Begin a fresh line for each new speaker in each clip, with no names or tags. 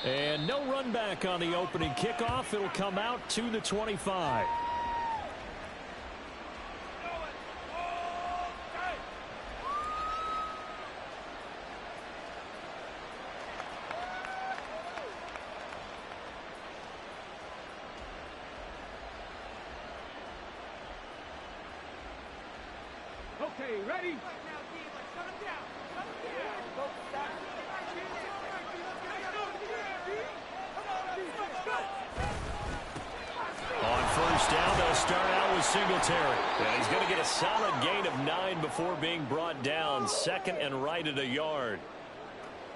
And no run back on the opening kickoff. It'll come out to the 25.
Okay, ready?
On first down, they'll start out with Singletary. And he's going to get a solid gain of 9 before being brought down. Second and right at a yard.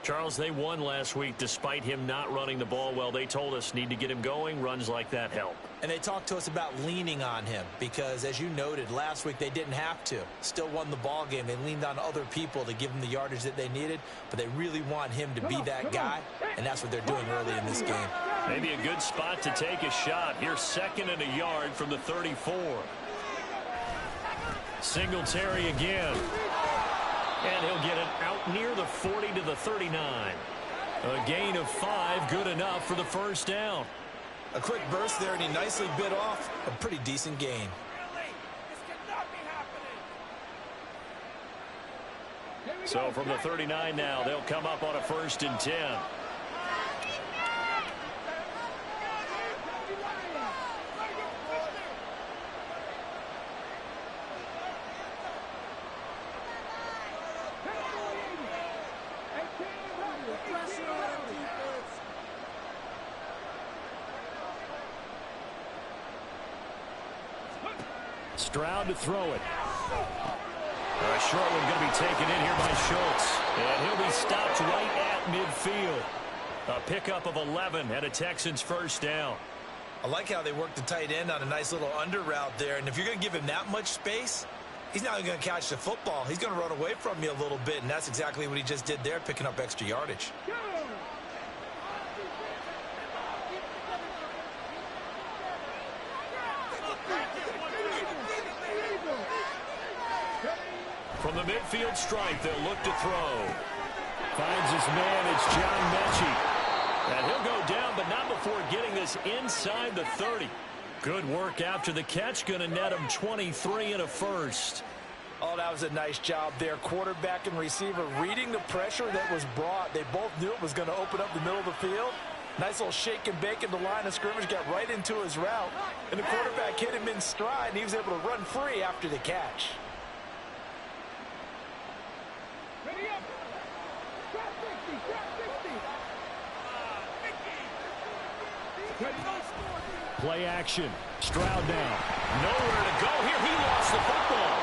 Charles, they won last week despite him not running the ball well. They told us need to get him going. Runs like that help.
And they talked to us about leaning on him because, as you noted, last week they didn't have to. Still won the ball game. They leaned on other people to give them the yardage that they needed, but they really want him to be that guy, and that's what they're doing early in this game.
Maybe a good spot to take a shot. Here's second and a yard from the 34. Singletary again. And he'll get it out near the 40 to the 39. A gain of 5, good enough for the first down.
A quick burst there, and he nicely bit off a pretty decent gain.
So from the 39 now, they'll come up on a 1st and 10. Stroud to throw it. A short one going to be taken in here by Schultz. And he'll be stopped right at midfield. A pickup of 11 and a Texans first down.
I like how they worked the tight end on a nice little under route there. And if you're going to give him that much space, he's not going to catch the football. He's going to run away from you a little bit. And that's exactly what he just did there, picking up extra yardage.
From the midfield stripe, they'll look to throw. Finds his man, it's John Mechie. And he'll go down, but not before getting this inside the 30. Good work after the catch, going to net him 23 and a first.
Oh, that was a nice job there. Quarterback and receiver reading the pressure that was brought. They both knew it was going to open up the middle of the field. Nice little shake and bake in the line of scrimmage, got right into his route. And the quarterback hit him in stride, and he was able to run free after the catch.
Play action. Stroud down. Nowhere to go here. He lost the football.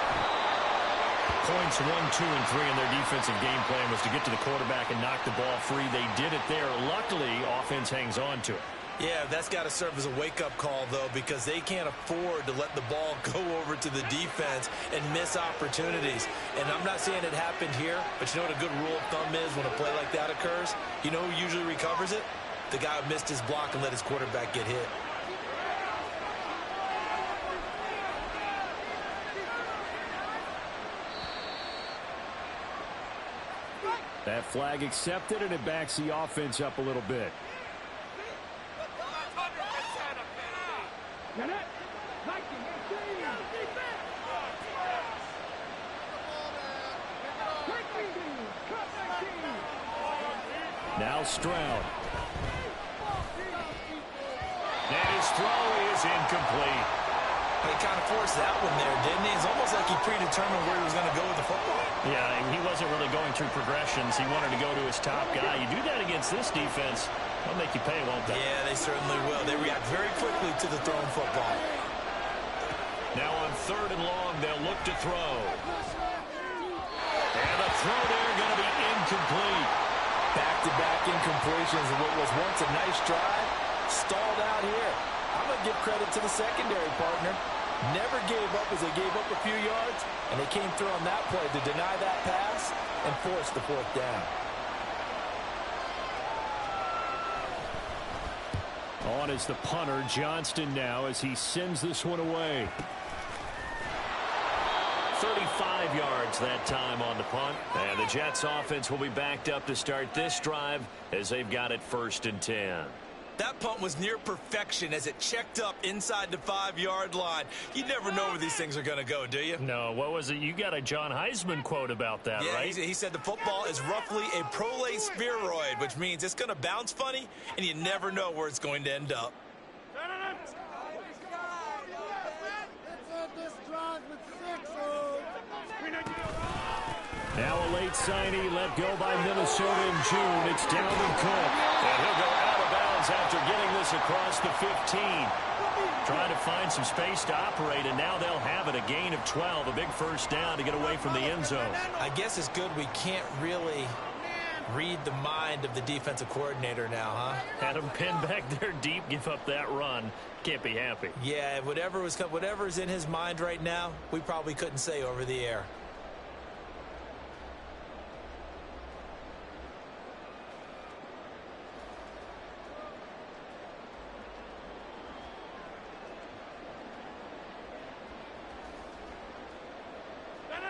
Points 1, 2, and 3 in their defensive game plan was to get to the quarterback and knock the ball free. They did it there. Luckily, offense hangs on to it.
Yeah, that's got to serve as a wake-up call, though, because they can't afford to let the ball go over to the defense and miss opportunities. And I'm not saying it happened here, but you know what a good rule of thumb is when a play like that occurs? You know who usually recovers it? The guy who missed his block and let his quarterback get hit.
That flag accepted, and it backs the offense up a little bit. Now Stroud. And his throw is incomplete.
He kind of forced that one there, didn't he? It's almost like he predetermined where he was going to go with the football.
Yeah, he wasn't really going through progressions. He wanted to go to his top guy. You do that against this defense, they'll make you pay, won't they?
Yeah, they certainly will. They react very quickly to the thrown football.
Now on 3rd and long, they'll look to throw. And the throw there going to be incomplete.
Back-to-back incompletions of what was once a nice drive. Stalled out here. I'm going to give credit to the secondary partner. Never gave up as they gave up a few yards, and they came through on that play to deny that pass and force the 4th down.
On is the punter, Johnston, now as he sends this one away. 35 yards that time on the punt. And the Jets offense will be backed up to start this drive as they've got it 1st and 10.
That punt was near perfection as it checked up inside the 5-yard line. You never know where these things are going to go, do you?
No, what was it? You got a John Heisman quote about that,
yeah,
right?
He said the football is roughly a prolate spheroid, which means it's going to bounce funny, and you never know where it's going to end up.
Now a late signee let go by Minnesota in June. It's Dalvin Cook. And he'll go out of bounds after getting this across the 15. Trying to find some space to operate, and now they'll have it. A gain of 12, a big first down to get away from the end zone.
I guess it's good we can't really read the mind of the defensive coordinator now, huh?
Had him pinned back there deep, give up that run. Can't be happy.
Yeah, whatever's in his mind right now, we probably couldn't say over the air.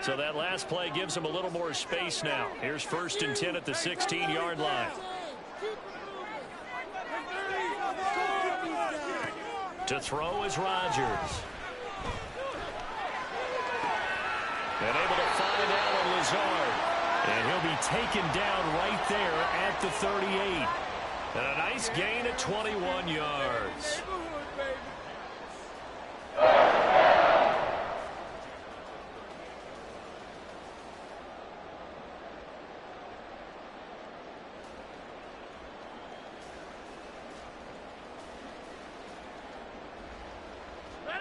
So that last play gives him a little more space now. Here's 1st and 10 at the 16-yard line. To throw is Rodgers. And able to find out on Lazard. And he'll be taken down right there at the 38. And a nice gain of 21 yards.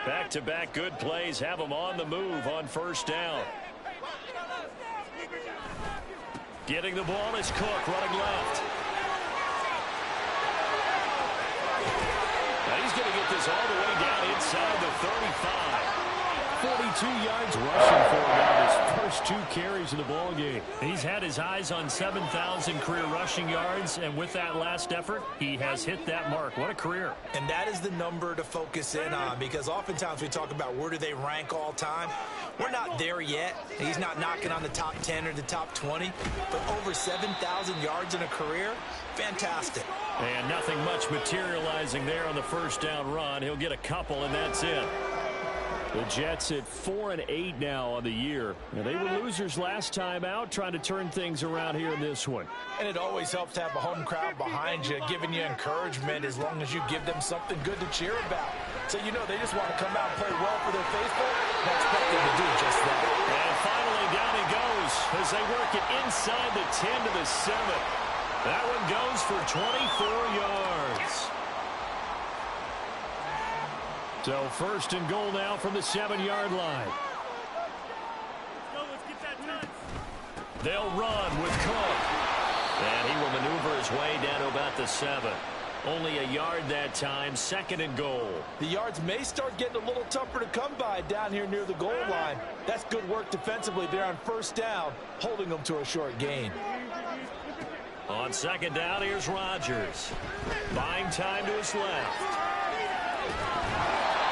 Back-to-back good plays have them on the move on 1st down. Getting the ball is Cook running left. Now he's going to get this all the way down inside the 35. 42 yards rushing for him on his first 2 carries of the ball game. He's had his eyes on 7,000 career rushing yards, and with that last effort, he has hit that mark. What a career.
And that is the number to focus in on, because oftentimes we talk about where do they rank all time. We're not there yet. He's not knocking on the top 10 or the top 20, but over 7,000 yards in a career, fantastic.
And nothing much materializing there on the first down run. He'll get a couple, and that's it. The Jets at 4-8 now on the year. Now, they were losers last time out, trying to turn things around here in this one.
And it always helps to have a home crowd behind you, giving you encouragement as long as you give them something good to cheer about. So you know they just want to come out and play well for their faithful. And I expect them to do just that.
And finally down he goes as they work it inside the 10 to the 7. That one goes for 24 yards. So 1st and goal now from the 7-yard line.
Let's get that touch.
They'll run with Cook. And he will maneuver his way down to about the 7. Only a yard that time, 2nd and goal.
The yards may start getting a little tougher to come by down here near the goal line. That's good work defensively there on 1st down, holding them to a short gain.
On 2nd down, here's Rodgers. Buying time to his left.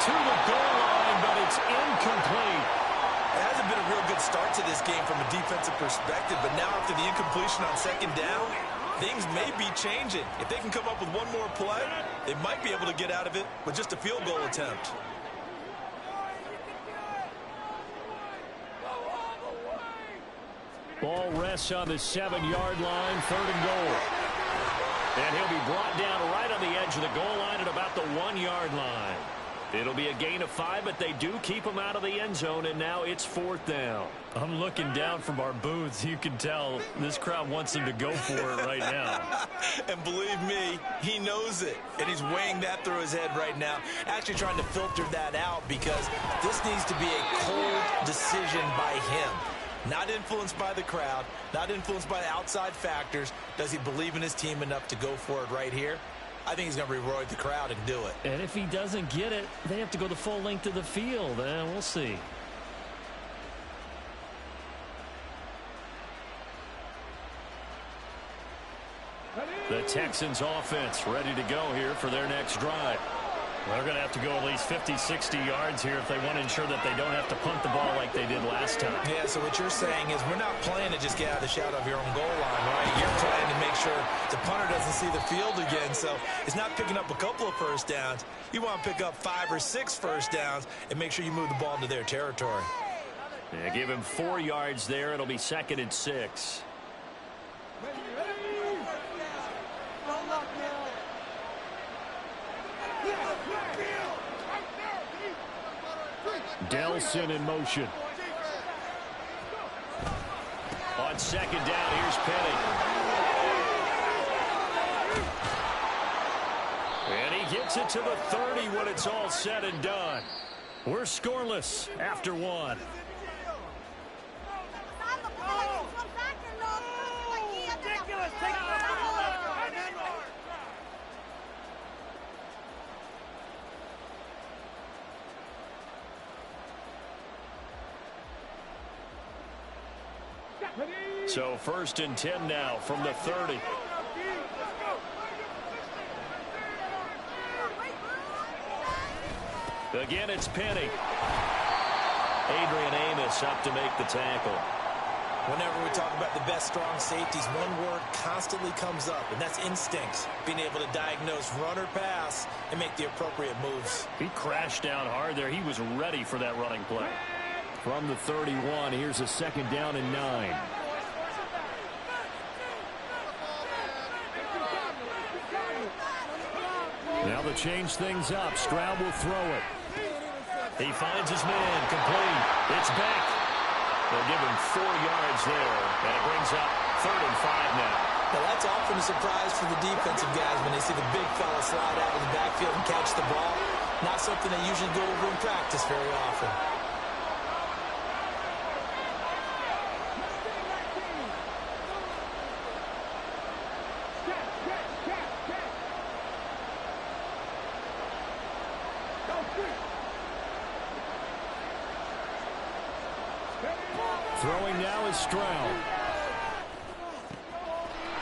To the goal line, but it's incomplete.
It hasn't been a real good start to this game from a defensive perspective, but now after the incompletion on 2nd down, things may be changing. If they can come up with one more play, they might be able to get out of it with just a field goal attempt.
Ball rests on the 7-yard line, 3rd and goal. And he'll be brought down right on the edge of the goal line at about the 1-yard line. It'll be a gain of 5, but they do keep him out of the end zone, and now it's 4th down. I'm looking down from our booths. You can tell this crowd wants him to go for it right now.
And believe me, he knows it, and he's weighing that through his head right now, actually trying to filter that out, because this needs to be a cold decision by him. Not influenced by the crowd, not influenced by the outside factors. Does he believe in his team enough to go for it right here? I think he's going to reward the crowd and do it.
And if he doesn't get it, they have to go the full length of the field. We'll see. The Texans offense ready to go here for their next drive. Well, they're going to have to go at least 50, 60 yards here if they want to ensure that they don't have to punt the ball like they did last time.
Yeah, so what you're saying is we're not playing to just get out of the shadow of your own goal line, right? You're playing to make sure the punter doesn't see the field again. So it's not picking up a couple of first downs. You want to pick up 5 or 6 first downs and make sure you move the ball into their territory.
Yeah, give him 4 yards there. It'll be 2nd and 6. Delson in motion. On 2nd down, here's Penny. And he gets it to the 30 when it's all said and done. We're scoreless after 1. So 1st and 10 now from the 30. Again, it's Penny. Adrian Amos up to make the tackle.
Whenever we talk about the best strong safeties, one word constantly comes up, and that's instincts. Being able to diagnose run or pass and make the appropriate moves.
He crashed down hard there. He was ready for that running play. From the 31, here's a 2nd down and 9. Now to change things up, Stroud will throw it. He finds his man, complete. It's back. They'll give him 4 yards there, and it brings up 3rd and 5 now.
Well, that's often a surprise for the defensive guys when they see the big fella slide out of the backfield and catch the ball. Not something they usually go over in practice very often.
Throwing now is Stroud.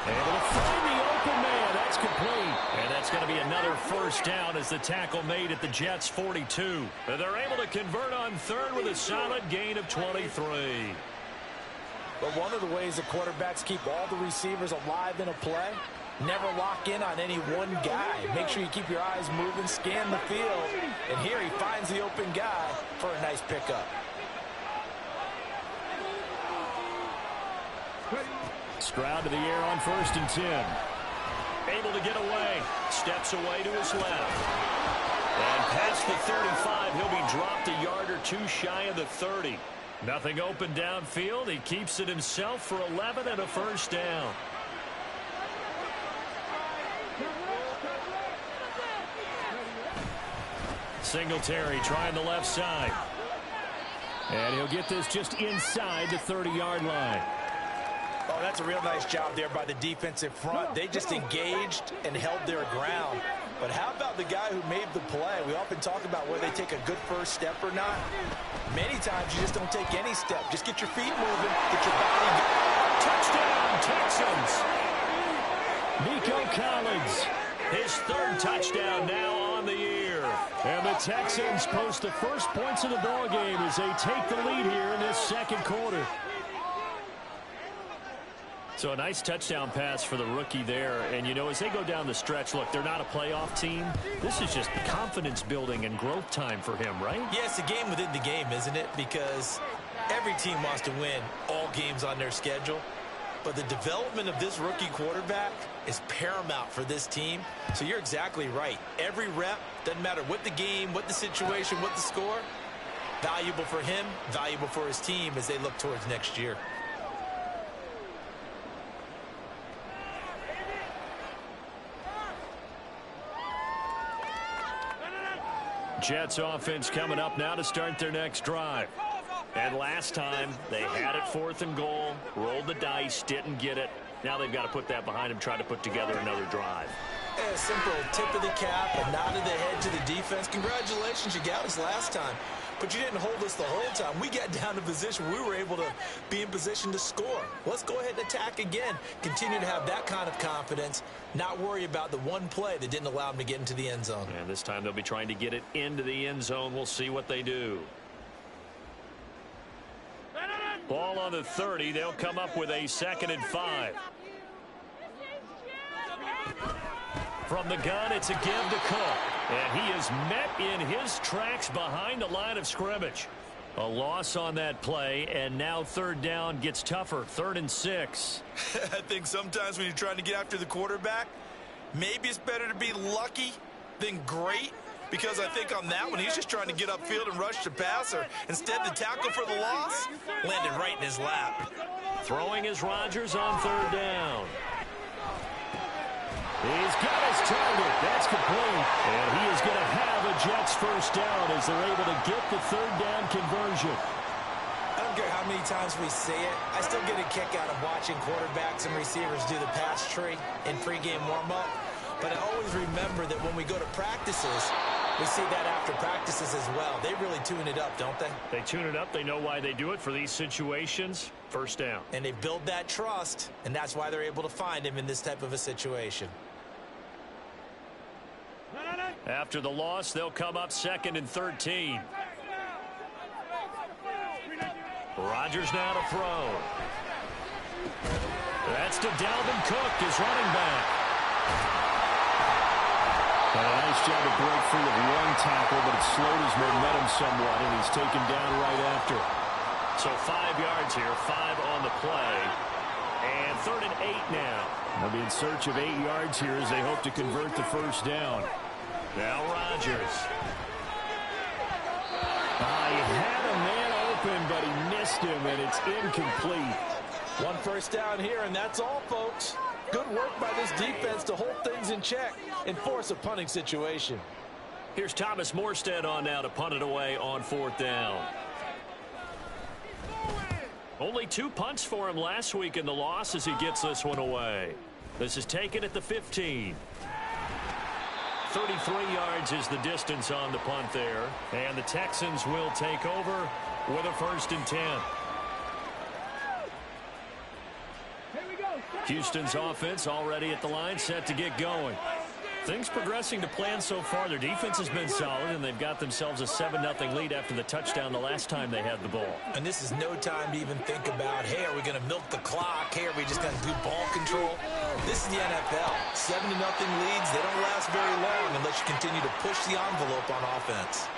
Able to find the open man. That's complete. And that's going to be another 1st down as the tackle made at the Jets' 42. And they're able to convert on 3rd with a solid gain of 23.
But one of the ways the quarterbacks keep all the receivers alive in a play, never lock in on any one guy. Make sure you keep your eyes moving, scan the field. And here he finds the open guy for a nice pickup.
Stroud to the air on 1st and 10. Able to get away. Steps away to his left. And past the 35, he'll be dropped a yard or 2 shy of the 30. Nothing open downfield. He keeps it himself for 11 and a 1st down. Singletary trying the left side. And he'll get this just inside the 30-yard line.
Oh, that's a real nice job there by the defensive front. They just engaged and held their ground. But how about the guy who made the play? We often talk about whether they take a good first step or not. Many times you just don't take any step. Just get your feet moving, get your body going.
Touchdown, Texans. Nico Collins, his 3rd touchdown now on the year. And the Texans post the first points of the ballgame as they take the lead here in this 2nd quarter. So a nice touchdown pass for the rookie there. And, you know, as they go down the stretch, look, they're not a playoff team. This is just confidence building and growth time for him, right?
Yeah, it's a game within the game, isn't it? Because every team wants to win all games on their schedule. But the development of this rookie quarterback is paramount for this team. So you're exactly right. Every rep, doesn't matter what the game, what the situation, what the score, valuable for him, valuable for his team as they look towards next year.
Jets offense coming up now to start their next drive. And last time, they had it 4th and goal, rolled the dice, didn't get it. Now they've got to put that behind them, try to put together another drive.
A simple tip of the cap, a nod of the head to the defense. Congratulations, you got us last time. but you didn't hold us the whole time. We got down to position. We were able to be in position to score. Let's go ahead and attack again. Continue to have that kind of confidence, not worry about the one play that didn't allow them to get into the end zone.
And this time they'll be trying to get it into the end zone. We'll see what they do. Ball on the 30. They'll come up with a 2nd and 5. From the gun, it's a give to Cook. And he is met in his tracks behind the line of scrimmage. A loss on that play, and now 3rd down gets tougher. 3rd and 6.
I think sometimes when you're trying to get after the quarterback, maybe it's better to be lucky than great. Because I think on that one, he's just trying to get upfield and rush the passer. Instead, the tackle for the loss landed right in his lap.
Throwing is Rodgers on 3rd down. He's got his target. That's complete. And he is going to have a Jets 1st down as they're able to get the 3rd down conversion.
I don't care how many times we see it. I still get a kick out of watching quarterbacks and receivers do the pass tree in pregame warm-up. But I always remember that when we go to practices, we see that after practices as well. They really tune it up, don't they?
They tune it up. They know why they do it for these situations. 1st down.
And they build that trust, and that's why they're able to find him in this type of a situation.
After the loss, they'll come up 2nd and 13. Rodgers now to throw. That's to Dalvin Cook, his running back.
A nice job to break free of one tackle, but it slowed his momentum somewhat, and he's taken down right after.
So 5 yards here, 5 on the play. And 3rd and 8 now.
They'll be in search of 8 yards here as they hope to convert the 1st down.
Now Rodgers.
He had a man open, but he missed him, and it's incomplete.
1 1st down here, and that's all, folks. Good work by this defense to hold things in check and force a punting situation.
Here's Thomas Morstead on now to punt it away on 4th down. Only 2 punts for him last week in the loss as he gets this one away. This is taken at the 15. 33 yards is the distance on the punt there. And the Texans will take over with a 1st and 10. Houston's offense already at the line, set to get going. Things progressing to plan so far. Their defense has been solid, and they've got themselves a 7-0 lead after the touchdown the last time they had the ball.
And this is no time to even think about, hey, are we going to milk the clock? Hey, are we just going to do ball control? This is the NFL. 7-0 leads, they don't last very long unless you continue to push the envelope on offense.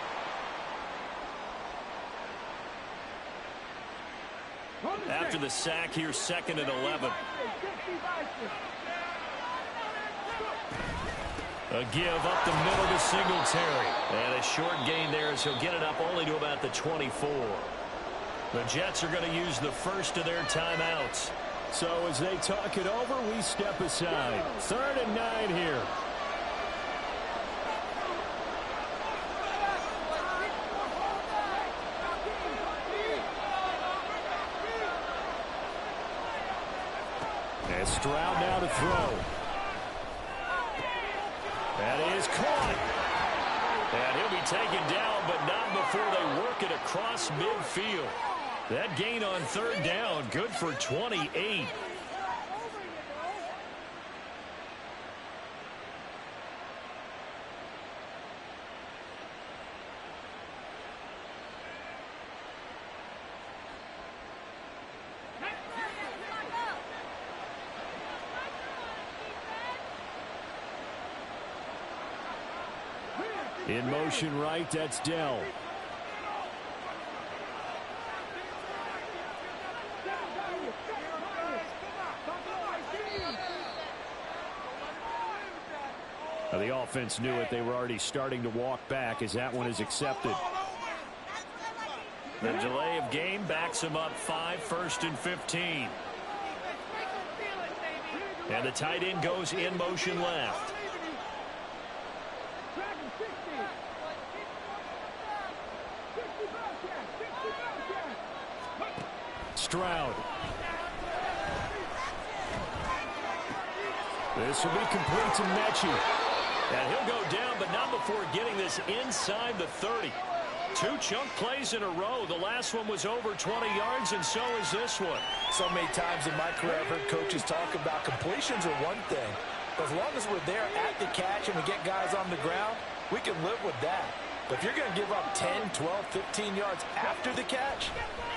After the sack, here's 2nd and 11. A give up the middle to Singletary. And a short gain there as he'll get it up only to about the 24. The Jets are going to use the first of their timeouts.
So as they talk it over, we step aside. 3rd and 9 here. And Stroud now to throw.
That is caught. And he'll be taken down, but not before they work it across midfield. That gain on 3rd down, good for 28.
In motion right, that's Dell. The offense knew it. They were already starting to walk back as that one is accepted.
The delay of game backs him up 5, 1st and 15. And the tight end goes in motion left.
Stroud. This will be complete to Mechie.
And he'll go down, but not before getting this inside the 30. 2 chunk plays in a row. The last one was over 20 yards, and so is this one.
So many times in my career I've heard coaches talk about completions are one thing. But as long as we're there at the catch and we get guys on the ground, we can live with that. But if you're going to give up 10, 12, 15 yards after the catch,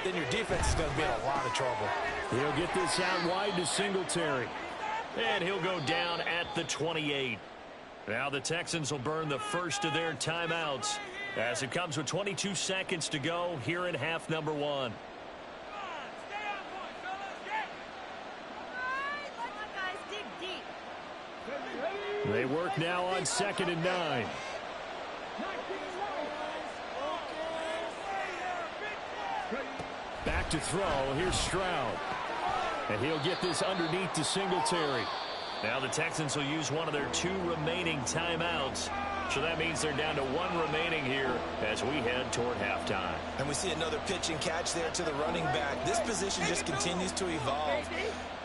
then your defense is going to be in a lot of trouble.
He'll get this out wide to Singletary.
And he'll go down at the 28. Now the Texans will burn the first of their timeouts as it comes with 22 seconds to go here in half number 1.
They work now on 2nd and 9. Back to throw. Here's Stroud. And he'll get this underneath to Singletary.
Now the Texans will use one of their 2 remaining timeouts. So that means they're down to 1 remaining here as we head toward halftime.
And we see another pitch and catch there to the running back. This position just continues to evolve.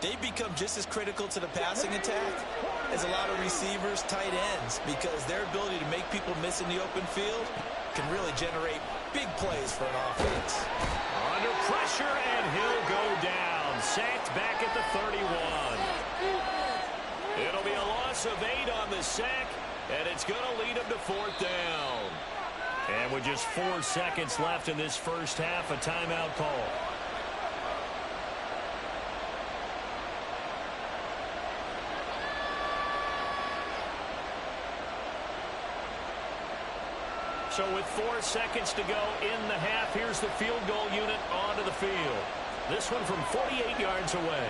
They become just as critical to the passing attack as a lot of receivers, tight ends, because their ability to make people miss in the open field can really generate big plays for an offense.
Under pressure, and he'll go down. Sacked back at the 31. It'll be a loss of 8 on the sack, and it's going to lead him to 4th down. And with just 4 seconds left in this first half, a timeout call. So with 4 seconds to go in the half, here's the field goal unit onto the field. This one from 48 yards away.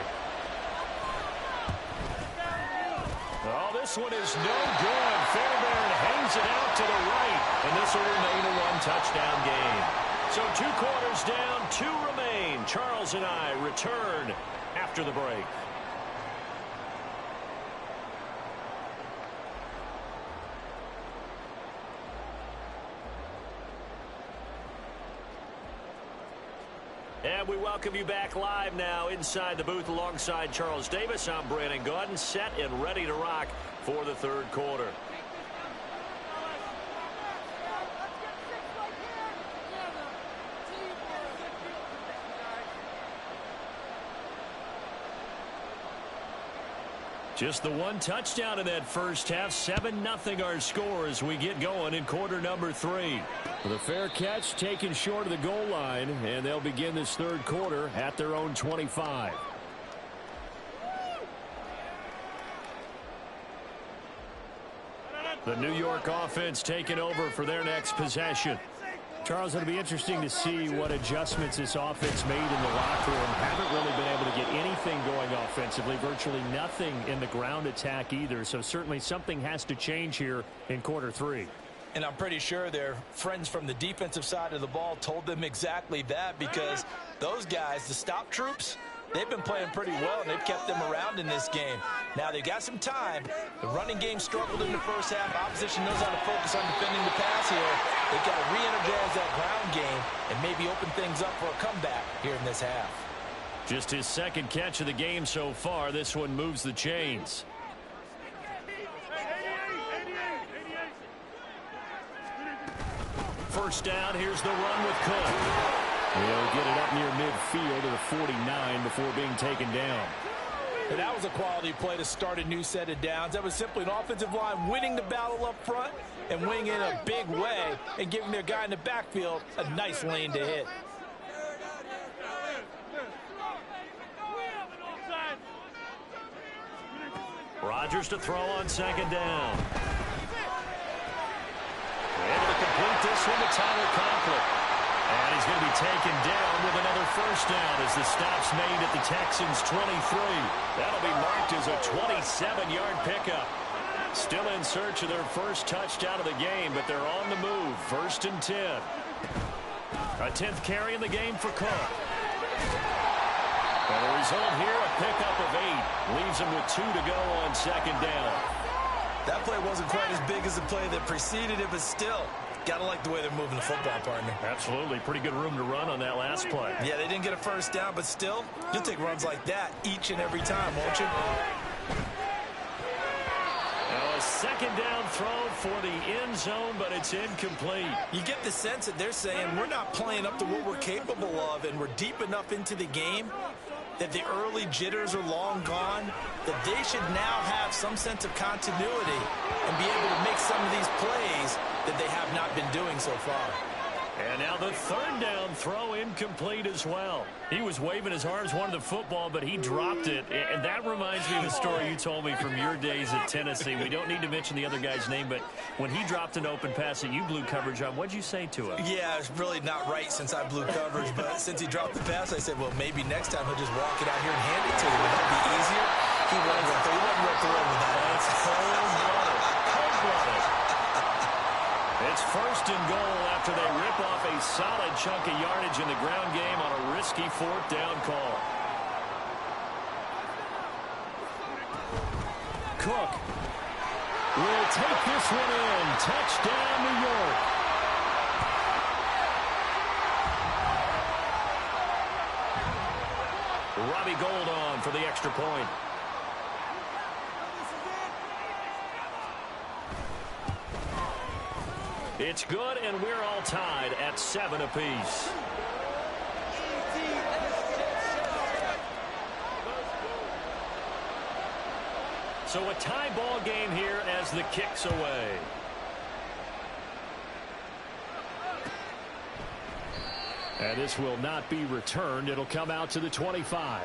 Oh, this one is no good. Fairbairn hangs it out to the right, and this will remain a 1-touchdown game. So 2 quarters down, 2 remain. Charles and I return after the break. And we welcome you back live now inside the booth alongside Charles Davis. I'm Brandon Gaudin, set and ready to rock for the 3rd quarter. Just the 1 touchdown in that first half. 7-0 our score as we get going in quarter number 3.
The fair catch taken short of the goal line, and they'll begin this 3rd quarter at their own 25.
The New York offense taking over for their next possession.
Charles, it'll be interesting to see what adjustments this offense made in the locker room. Haven't really been able to get anything going offensively, virtually nothing in the ground attack either. So certainly something has to change here in quarter 3.
And I'm pretty sure their friends from the defensive side of the ball told them exactly that, because those guys, the stop troops, they've been playing pretty well, and they've kept them around in this game. Now, they've got some time. The running game struggled in the first half. Opposition knows how to focus on defending the pass here. They've got to re-energize that ground game and maybe open things up for a comeback here in this half.
Just his 2nd catch of the game so far. This one moves the chains. First down, here's the run with Cook.
He'll get it up near midfield to the 49 before being taken down.
And that was a quality play to start a new set of downs. That was simply an offensive line winning the battle up front and winning in a big way and giving their guy in the backfield a nice lane to hit.
Rodgers to throw on 2nd down. Able to complete this one to Tyler Conklin. And he's going to be taken down with another first down as the stop's made at the Texans' 23. That'll be marked as a 27-yard pickup. Still in search of their first touchdown of the game, but they're on the move. 1st and 10. A 10th carry in the game for Cook. And the result here, a pickup of 8. Leaves him with 2 to go on 2nd down.
That play wasn't quite as big as the play that preceded it, but still, gotta like the way they're moving the football, partner.
Absolutely. Pretty good room to run on that last play.
Yeah, they didn't get a first down, but still, you'll take runs like that each and every time, won't you?
Now a second down throw for the end zone, but it's incomplete.
You get the sense that they're saying we're not playing up to what we're capable of, and we're deep enough into the game that the early jitters are long gone, that they should now have some sense of continuity and be able to make some of these plays that they have not been doing so far.
And now the third down throw incomplete as well. He was waving his arms, wanted the football, but he dropped it. And that reminds me of a story you told me from your days at Tennessee. We don't need to mention the other guy's name, but when he dropped an open pass that you blew coverage on, what'd you say to him?
Yeah, it's really not right since I blew coverage, but since he dropped the pass, I said, well, maybe next time he'll just walk it out here and hand it to him. Would that be easier? He wasn't real thrilled with that.
That's cold-blooded. Cold-blooded. It's first and goal after they rip off a solid chunk of yardage in the ground game on a risky fourth down call.
Cook will take this one in. Touchdown, New York.
Robbie Gould on for the extra point. It's good, and we're all tied at 7 apiece. So a tie ball game here as the kick's away.
And this will not be returned. It'll come out to the 25.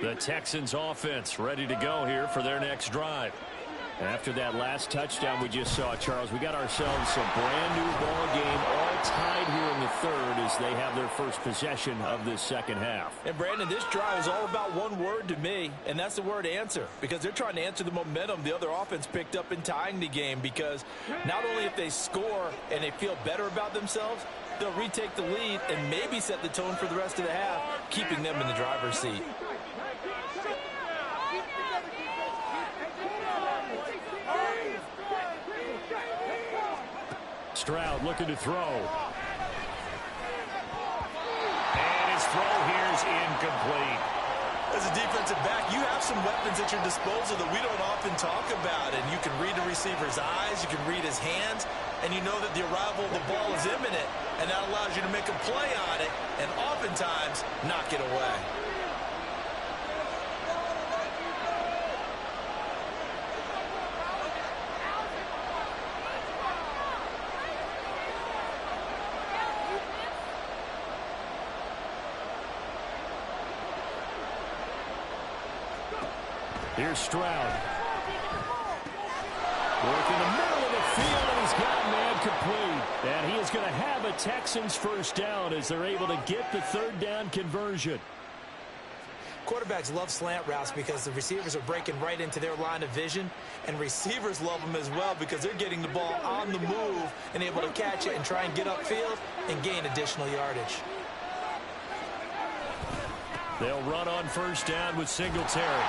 The Texans offense ready to go here for their next drive. After that last touchdown we just saw, Charles, we got ourselves a brand new ball game, all tied here in the third as they have their first possession of this second half.
And Brandon, this drive is all about one word to me, and that's the word answer, because they're trying to answer the momentum the other offense picked up in tying the game, because not only if they score and they feel better about themselves, they'll retake the lead and maybe set the tone for the rest of the half, keeping them in the driver's seat.
Stroud looking to throw.
And his throw here is incomplete.
As a defensive back, you have some weapons at your disposal that we don't often talk about. And you can read the receiver's eyes, you can read his hands, and you know that the arrival of the ball is imminent. And that allows you to make a play on it and oftentimes knock it away.
Here's Stroud. Work in the middle of the field, and he's got man complete. And he is going to have a Texans first down as they're able to get the third down conversion.
Quarterbacks love slant routes because the receivers are breaking right into their line of vision, and receivers love them as well because they're getting the ball on the move and able to catch it and try and get upfield and gain additional yardage.
They'll run on first down with Singletary.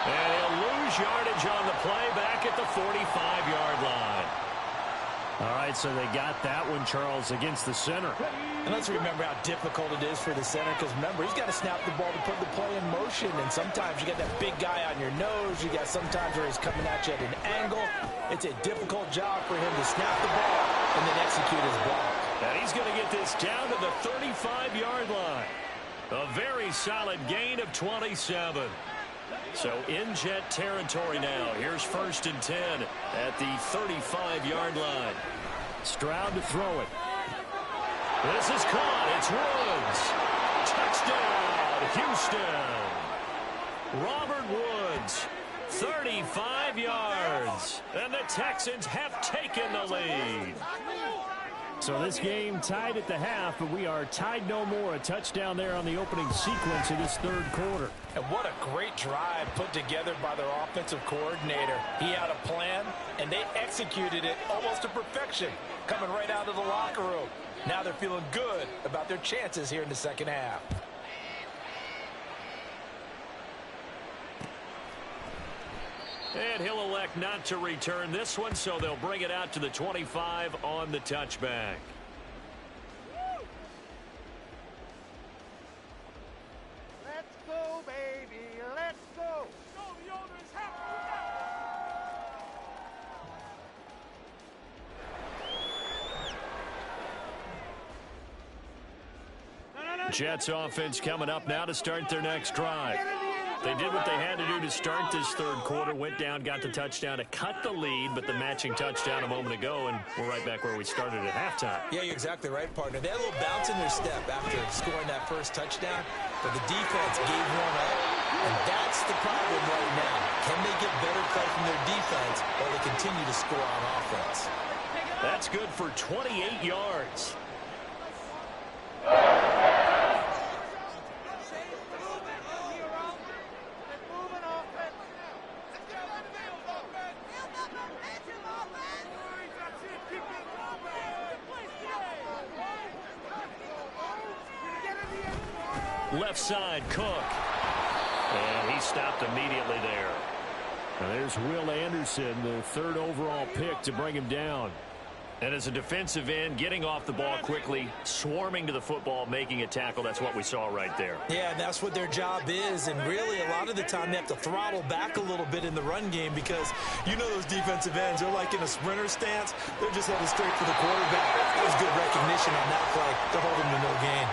And he'll lose yardage on the play back at the 45-yard line.
All right, so they got that one, Charles, against the center.
And let's remember how difficult it is for the center, because remember, he's got to snap the ball to put the play in motion, and sometimes you got that big guy on your nose. You got sometimes where he's coming at you at an angle. It's a difficult job for him to snap the ball and then execute his block.
And he's going to get this down to the 35-yard line. A very solid gain of 27. So in Jet territory now. Here's first and 10 at the 35-yard line.
Stroud to throw it.
This is caught. It's Woods. Touchdown, Houston. Robert Woods, 35 yards. And the Texans have taken the lead.
So this game tied at the half, but we are tied no more. A touchdown there on the opening sequence of this third quarter.
And what a great drive put together by their offensive coordinator. He had a plan, and they executed it almost to perfection, coming right out of the locker room. Now they're feeling good about their chances here in the second half.
And he'll elect not to return this one, so they'll bring it out to the 25 on the touchback.
Let's go, baby. Let's go. Go, the owner's happy.
Jets offense coming up now to start their next drive. They did what they had to do to start this third quarter, went down, got the touchdown to cut the lead, but the matching touchdown a moment ago, and we're right back where we started at halftime.
Yeah, you're exactly right, partner. They had a little bounce in their step after scoring that first touchdown, but the defense gave one up, and that's the problem right now. Can they get better play from their defense while they continue to score on offense?
That's good for 28 yards. Left side, Cook. And he stopped immediately there.
Now there's Will Anderson, the third overall pick to bring him down.
And as a defensive end, getting off the ball quickly, swarming to the football, making a tackle, that's what we saw right there.
Yeah, and that's what their job is, and really a lot of the time they have to throttle back a little bit in the run game because you know those defensive ends, they're like in a sprinter stance. They're just headed straight for the quarterback. That was good recognition on that play to hold him to no gain.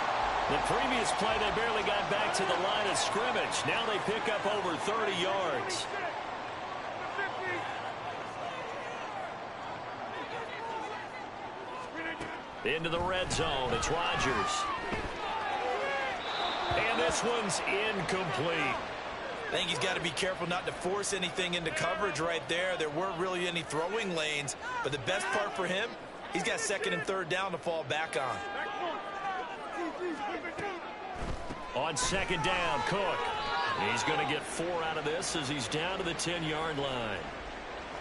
The previous play, they barely got back to the line of scrimmage. Now they pick up over 30 yards. Into the red zone, it's Rodgers. And this one's incomplete.
I think he's got to be careful not to force anything into coverage right there. There weren't really any throwing lanes, but the best part for him, he's got second and third down to fall back on.
On second down, Cook. He's going to get 4 out of this as he's down to the 10-yard line.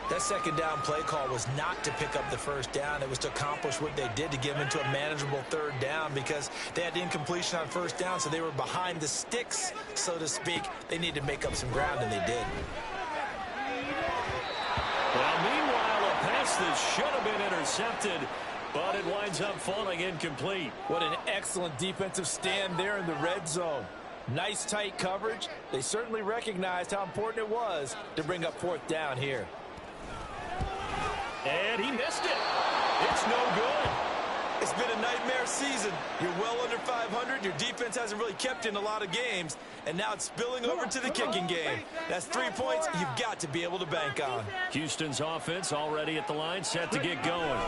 That second down play call was not to pick up the first down. It was to accomplish what they did to get them into a manageable third down because they had incompletion on first down, so they were behind the sticks, so to speak. They needed to make up some ground, and they did.
Well, meanwhile, a pass that should have been intercepted, but it winds up falling incomplete.
What an excellent defensive stand there in the red zone. Nice tight coverage. They certainly recognized how important it was to bring up fourth down here.
And he missed it. It's no good.
It's been a nightmare season. You're well under 500. Your defense hasn't really kept in a lot of games, and now it's spilling over to the kicking game. That's 3 points you've got to be able to bank on.
Houston's offense already at the line, set to get going.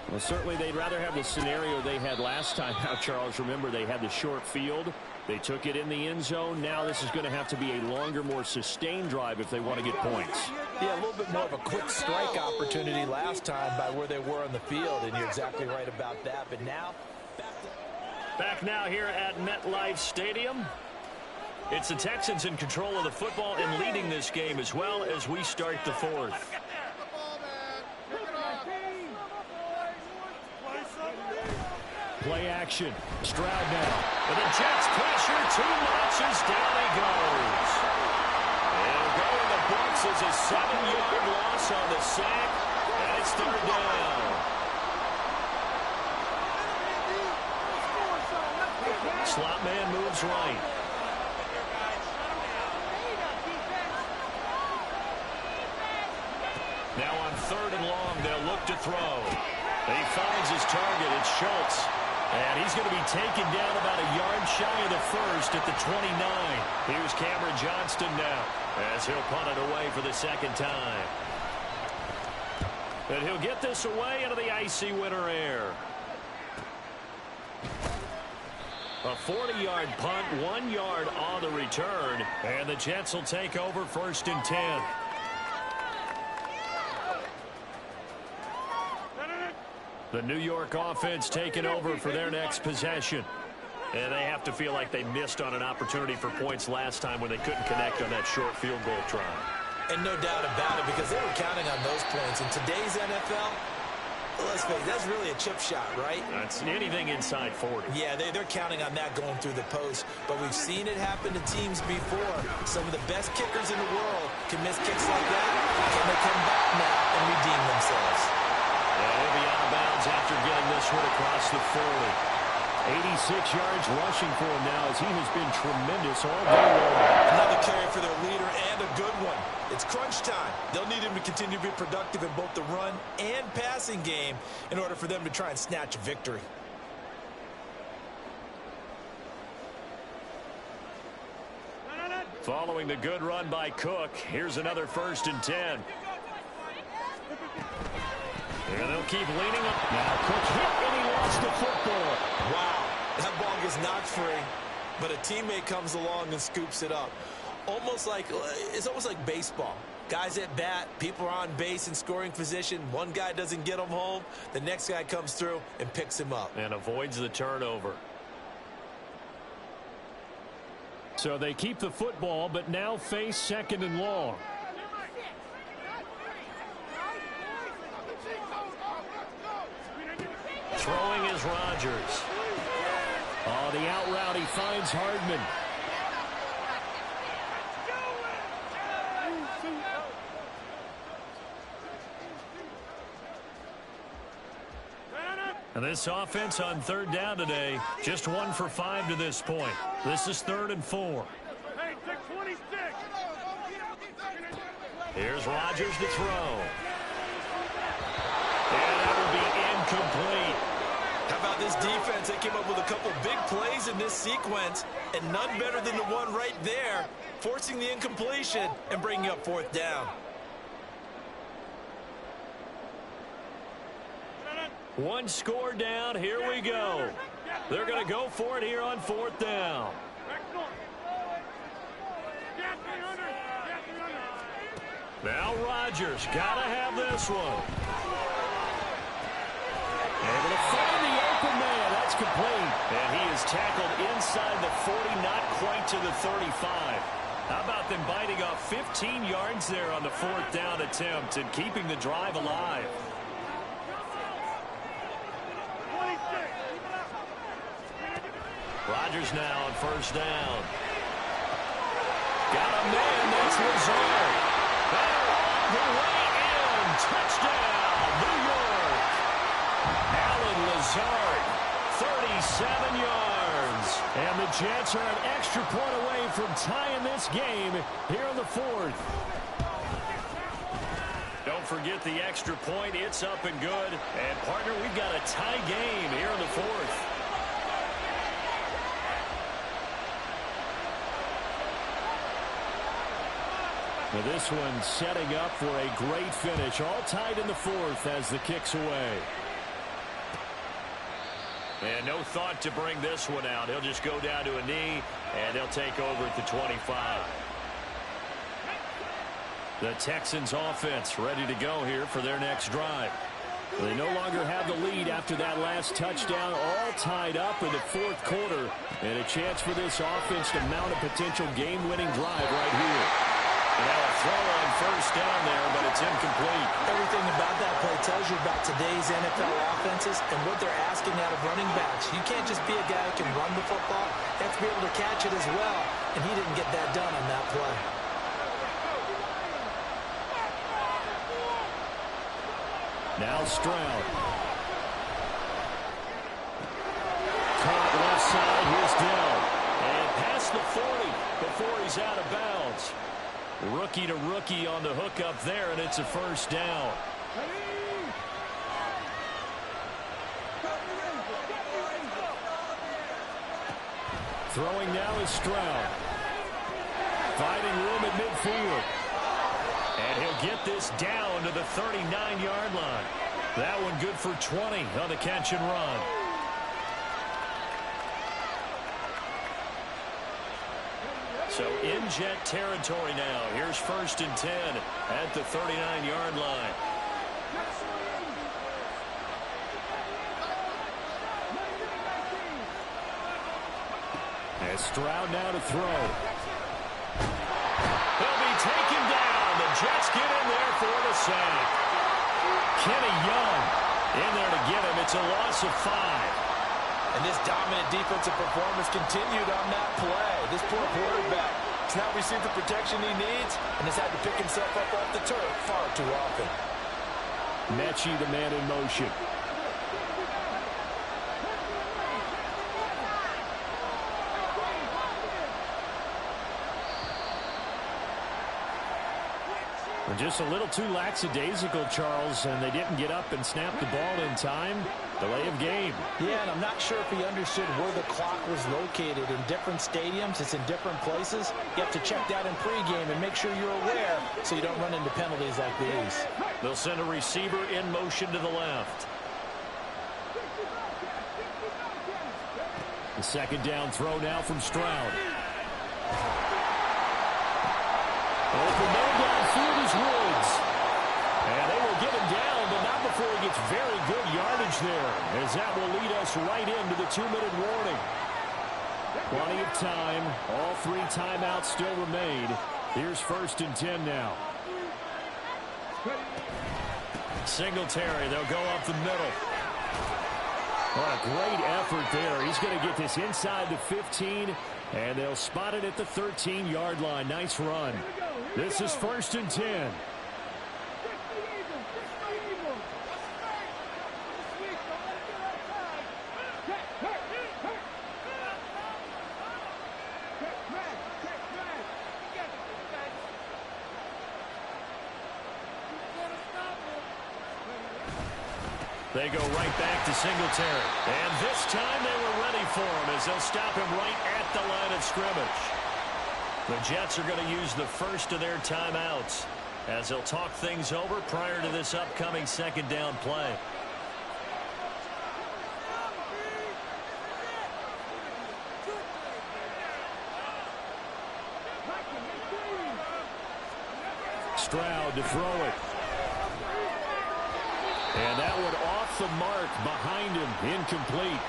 Well, certainly they'd rather have the scenario they had last time. Now, Charles, remember, they had the short field. They took it in the end zone. Now this is going to have to be a longer, more sustained drive if they want to get points.
Yeah, a little bit more of a quick strike opportunity last time by where they were on the field, and you're exactly right about that. But now,
back now here at MetLife Stadium. It's the Texans in control of the football and leading this game as well as we start the fourth.
Play action. Stroud now.
And the Jets pressure, 2 notches, down he goes. It'll go in the books as a 7-yard loss on the sack, and it's third down. Slot man moves right. Now on third and long, they'll look to throw. And he finds his target. It's Schultz. And he's going to be taken down about a yard shy of the first at the 29. Here's Cameron Johnston now as he'll punt it away for the second time. And he'll get this away into the icy winter air. A 40-yard punt, 1 yard on the return. And the Jets will take over first and 10. The New York offense taking over for their next possession. And they have to feel like they missed on an opportunity for points last time when they couldn't connect on that short field goal try.
And no doubt about it, because they were counting on those points. In today's NFL, let's face it, that's really a chip shot, right?
That's anything inside 40.
Yeah, they're counting on that going through the post. But we've seen it happen to teams before. Some of the best kickers in the world can miss kicks like that. Can they come back now and redeem themselves?
And he'll be out of bounds after getting this one across the 40.
86 yards rushing for him now as he has been tremendous all day long.
Another carry for their leader and a good one. It's crunch time. They'll need him to continue to be productive in both the run and passing game in order for them to try and snatch a victory.
Following the good run by Cook, here's another 1st and 10. And they'll keep leaning up.
Now Cook hit and he lost the football.
Wow, that ball gets knocked free, but a teammate comes along and scoops it up. It's almost like baseball. Guys at bat, people are on base in scoring position. One guy doesn't get him home. The next guy comes through and picks him up.
And avoids the turnover.
So they keep the football, but now face 2nd and long.
Throwing is Rodgers.
Oh, the out route, he finds Hardman.
And this offense on 3rd down today, just 1 for 5 to this point. This is 3rd and 4. Here's Rodgers to throw. And that will be incomplete.
How about this defense? They came up with a couple big plays in this sequence, and none better than the one right there, forcing the incompletion and bringing up 4th down.
One score down. Here we go. They're going to go for it here on 4th down. Now Rodgers got to have this one.
Able to find the open man. That's complete.
And he is tackled inside the 40, not quite to the 35. How about them biting off 15 yards there on the 4th down attempt and keeping the drive alive? Rodgers now on 1st down. Got a man. That's Lazard. The way in. Touchdown, New York. Allen Lazard, 37 yards.
And the Jets are an extra point away from tying this game here in the 4th.
Don't forget the extra point. It's up and good. And, partner, we've got a tie game here in the 4th.
Now this one setting up for a great finish. All tied in the 4th as the kick's away.
And no thought to bring this one out. He'll just go down to a knee, and they'll take over at the 25. The Texans offense ready to go here for their next drive. They no longer have the lead after that last touchdown, all tied up in the 4th quarter. And a chance for this offense to mount a potential game-winning drive right here. Now a throw on 1st down there, but it's incomplete.
Everything about that play tells you about today's NFL offenses and what they're asking out of running backs. You can't just be a guy who can run the football. You have to be able to catch it as well, and he didn't get that done on that play.
Now Stroud. Caught left side. Here's Dell.
And past the 40 before he's out of bounds. Rookie to rookie on the hook up there, and it's a 1st down.
Throwing now is Stroud. Finding room at midfield.
And he'll get this down to the 39-yard line. That one good for 20 on the catch and run. So in Jet territory now. Here's 1st and 10 at the 39-yard line.
And Stroud now to throw.
He'll be taken down. The Jets get in there for the sack. Kenny Young In there to get him. It's a loss of 5.
And this dominant defensive performance continued on that play. This poor quarterback has not received the protection he needs and has had to pick himself up off the turf far too often.
Mechie, the man in motion. Just a little too lackadaisical, Charles, and they didn't get up and snap the ball in time. Delay of game.
Yeah, and I'm not sure if he understood where the clock was located. In different stadiums, it's in different places. You have to check that in pregame and make sure you're aware so you don't run into penalties like these.
They'll send a receiver in motion to the left.
The second down throw now from Stroud. Open man downfield is Woods. And they will get him down, but not before he gets very good yardage there, as that will lead us right into the 2-minute warning. Plenty of time. All 3 timeouts still remain. Here's 1st and 10 now.
Singletary, they'll go up the middle.
What a great effort there. He's going to get this inside the 15, and they'll spot it at the 13-yard line. Nice run. This is 1st and 10.
They go right back to Singletary. And this time they were ready for him as they'll stop him right at the line of scrimmage. The Jets are going to use the first of their timeouts as they'll talk things over prior to this upcoming 2nd down play.
Stroud to throw it. And that one off the mark behind him. Incomplete.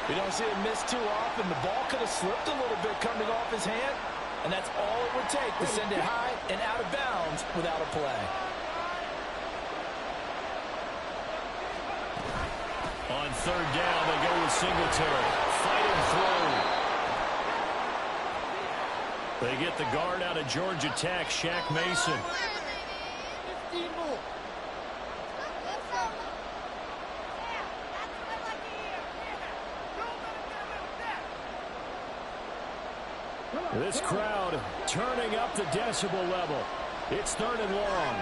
We don't see him miss too often. The ball could have slipped a little bit coming off his hand, and that's all it would take to send it high and out of bounds without a play.
On 3rd down, they go with Singletary. Fighting through. They get the guard out of Georgia Tech, Shaq Mason.
This crowd turning up the decibel level. It's 3rd and long.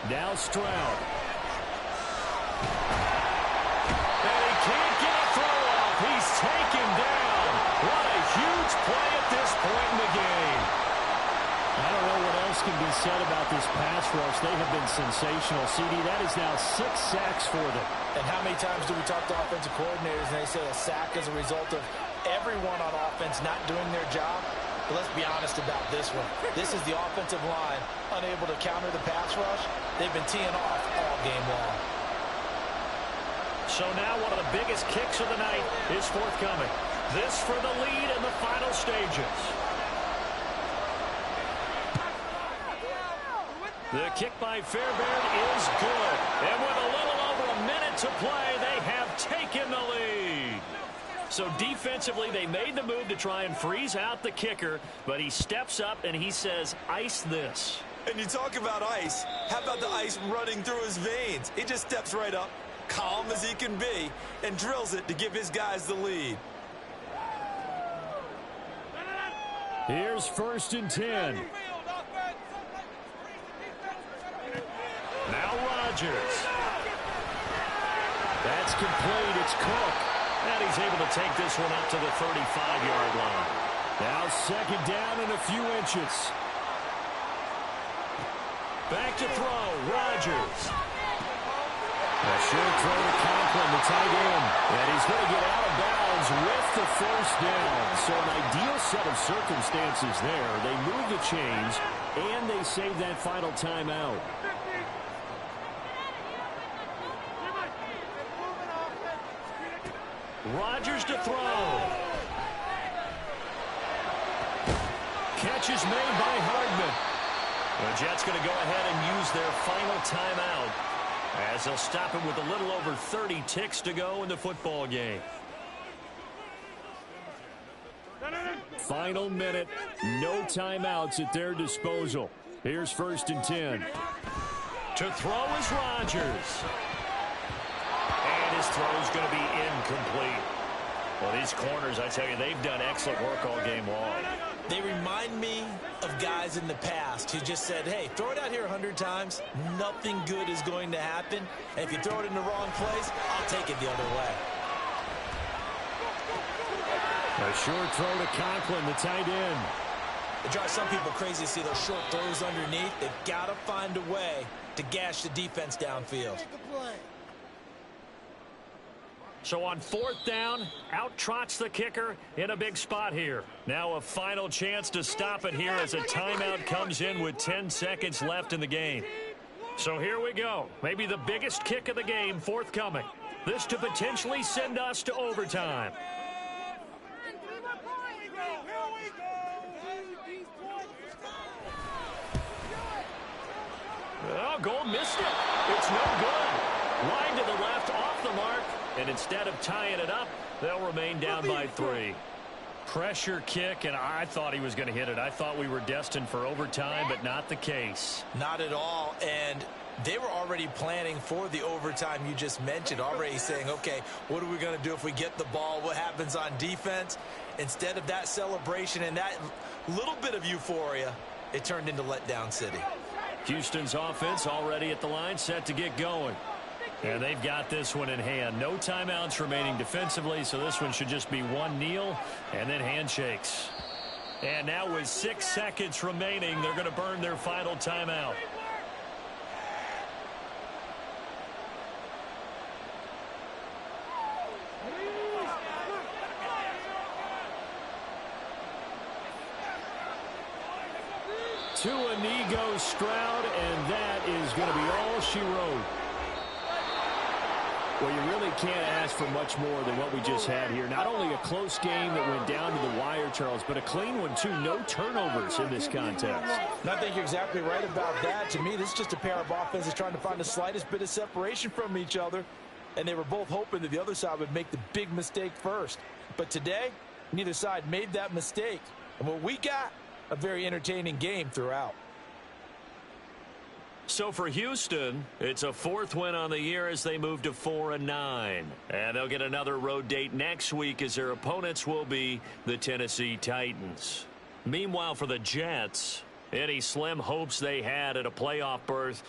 Now Stroud.
And he can't get a throw off. He's taken down. What a huge play at this point in the game.
I don't know what else can be said about this pass rush. They have been sensational. CD, that is now 6 sacks for them.
And how many times do we talk to offensive coordinators and they say a sack is a result of everyone on offense not doing their job? But let's be honest about this one. This is the offensive line unable to counter the pass rush. They've been teeing off all game long.
So now one of the biggest kicks of the night is forthcoming. This for the lead in the final stages. The kick by Fairbairn is good. And with a little over a minute to play, they have taken the lead. So defensively, they made the move to try and freeze out the kicker, but he steps up and he says, ice this.
And you talk about ice. How about the ice running through his veins? He just steps right up, calm as he can be, and drills it to give his guys the lead.
Here's 1st and 10.
Now Rodgers.
That's complete. It's Cook.
And he's able to take this one up to the 35-yard line.
Now 2nd down and a few inches.
Back to throw. Rodgers.
A short throw to Conklin, the tight end. And he's going to get out of bounds with the 1st down. So an ideal set of circumstances there. They move the chains, and they save that final timeout.
Rodgers to throw. Catch is made by Hardman. The Jets going to go ahead and use their final timeout as they'll stop it with a little over 30 ticks to go in the football game.
Final minute, no timeouts at their disposal. Here's 1st and 10.
To throw is Rodgers. And his throw is going to be incomplete. Well, these corners, I tell you, they've done excellent work all game long.
They remind me of guys in the past who just said, hey, throw it out here 100 times. Nothing good is going to happen. And if you throw it in the wrong place, I'll take it the other way.
A short throw to Conklin, the tight end.
It drives some people crazy to see those short throws underneath. They've got to find a way to gash the defense downfield.
So on 4th down, out trots the kicker in a big spot here. Now a final chance to stop it here as a timeout comes in with 10 seconds left in the game. So here we go. Maybe the biggest kick of the game forthcoming. This to potentially send us to overtime. Oh, Gold missed it. It's no good. Line to the left, off the mark. And instead of tying it up, they'll remain down by 3. Pressure kick, and I thought he was going to hit it. I thought we were destined for overtime, but not the case.
Not at all. And they were already planning for the overtime you just mentioned, already saying, okay, what are we going to do if we get the ball? What happens on defense? Instead of that celebration and that little bit of euphoria, it turned into letdown city.
Houston's offense already at the line, set to get going. And they've got this one in hand. No timeouts remaining defensively, so this one should just be one kneel and then handshakes. And now with 6 seconds remaining, they're going to burn their final timeout.
To a knee goes Stroud, and that is going to be all she wrote. Well, you really can't ask for much more than what we just had here. Not only a close game that went down to the wire, Charles, but a clean one, too. No turnovers in this contest.
And I think you're exactly right about that. To me, this is just a pair of offenses trying to find the slightest bit of separation from each other. And they were both hoping that the other side would make the big mistake first. But today, neither side made that mistake. And what we got, a very entertaining game throughout.
So for Houston, it's a 4th win on the year as they move to 4-9. And they'll get another road date next week as their opponents will be the Tennessee Titans. Meanwhile, for the Jets, any slim hopes they had at a playoff berth